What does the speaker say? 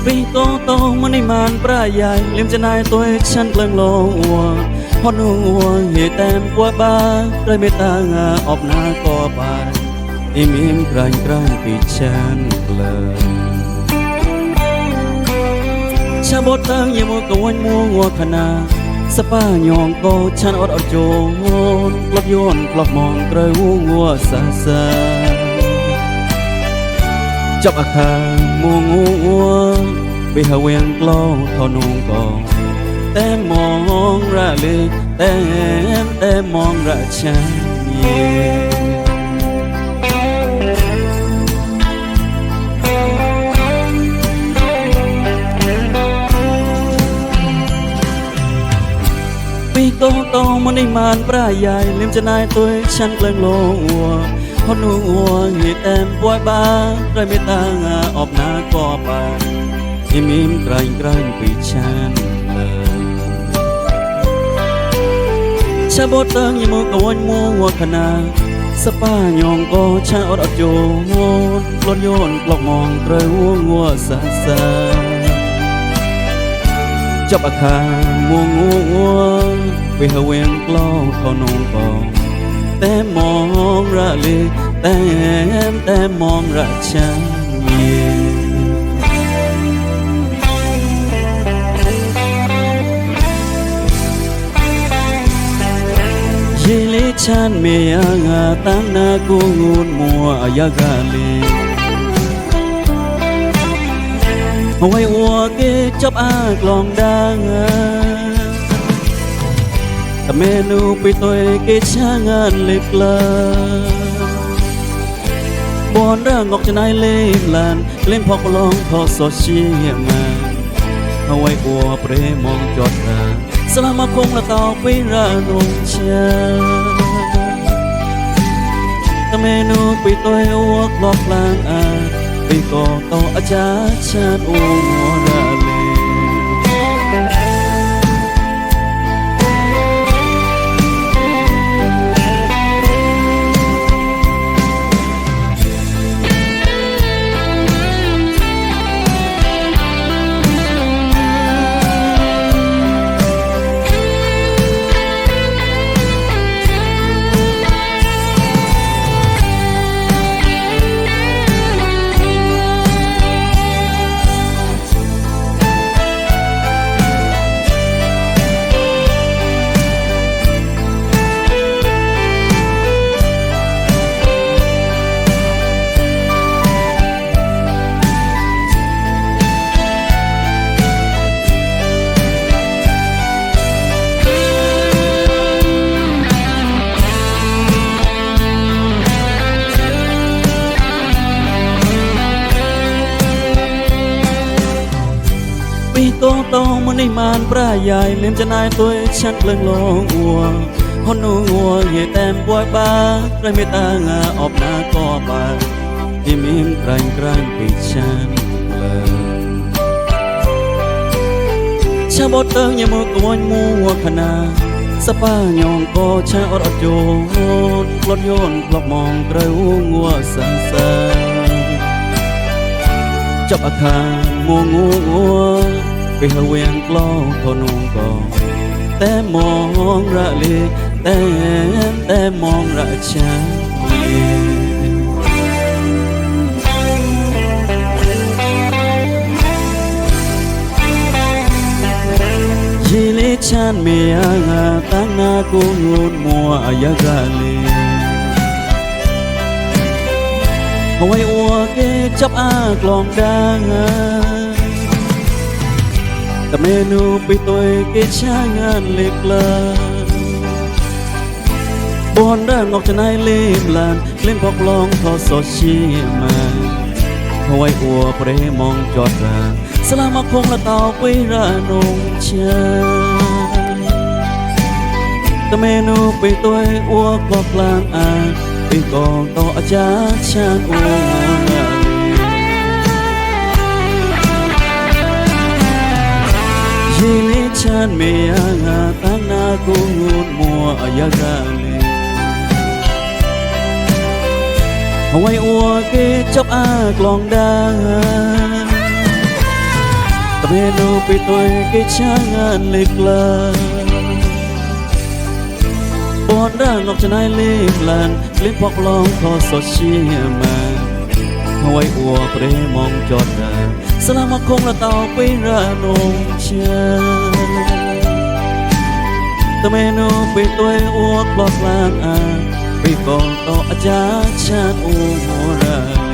ปีโตโตมันในมานปลาใหญ่เลี้ยมจะนายตัวฉันเปลืองโลวัวพอนัวเหตุแต้มกว่าบ้าเลยไม่ตางาออกหน้าก็ไปอิมอิมกลางกลางปีฉันเลยชาบดตั้งยามกวนมัวงัวขนาสป้ายองก็ฉันอดโจนปลอบโยนปลอบมองเตยงัวซาซาจับอาคามัวงัวไปหาเวียงกล้องทอนงกองแต่มองระเลยแต่มองระฉันเย่ปีโตโตมันในมานปลาใหญ่เลี้ยมจะนายตัวฉันเปลืองโลวัวพอนัวเหตุแต้มปวยบ้าเลยไม่ตางาออกหน้าก็ไปอิมอิมกลางกลางปีฉันเลยชาบดตั้งยามกวนมัวขนาสป้ายองก็ชาอดโจนปลดโยนปลอกมองเตยงัวซาซาจับอาคามัวงัวไปหาเวียงกล้องทอนงกองแต่มองระเลยแต่มองระฉันเย่ยิลิฉันเมียงาตั้งนากูงูนมัวยากาลีเอาไว้วัวเกจับอากลองดังแต่เมนูไปตัวเกช่างานเล็กลาบอนร่างออกจะนายเล่นลานเล่นพอกลองพอสดเชียมาเอาไว้วัวเปรมองจอดราสลามาคงละต่อไปราลงเชียแต่เมนูไปตัววัวกลอกลางอาไปก่อต่ออาจารย์ชาติโอหัวราเลโตโตมันในมานปลาใหญ่เลี้ยมจะนายตัวฉันเปลืองโลวัวพอนัวเหตุแต้มปวยบ้าเลยไม่ตางาออกหน้าก็บาที่มีมกลางกลางปีฉันเลยชาบดเติงยามกวนมัวขนาสป้ายองก็ชาอดโจนปลดโยนปลอกมองเตยงัวซาซาจับอาคามัวงัวไปหาเวียงกล้องทอนงกองแต่มองระเลยแต่มองระฉันยิลิฉันเมียงาตั้งนากูงูนมัวยากาลีเอาไว้อัวเกจับอากลองดังแต่เมนูไปตัวเกช่างานเล็กลาบอนร่างออกจะนายเล่นลานเล่นพอกลองพอสดเชียมาเอาไว้อัวเปรมองจอดราสลามาคงละต่อไปรานงเชียแต่เมนูไปตัวอัวกลอกลางอาไปกองต่ออาจารย์ชาติโอยิลิฉันเมียงาตั้งนากูงูนมัวยากาลีเอาไว้อัวเกจับอากลองดัง เมนูไปตัวกิช่างงานเล็กลาบอนร่างนอกจะนายเล็กลานคลิปพอกลองขอสดเชียมาเอาไว้อัวเปรมองจอดดาสลามาคงละเต่าไประนงเชียแต่เมนูไปตัวอัวกลอกลางอาไปกองต่ออาจารย์ชาติอูโมรา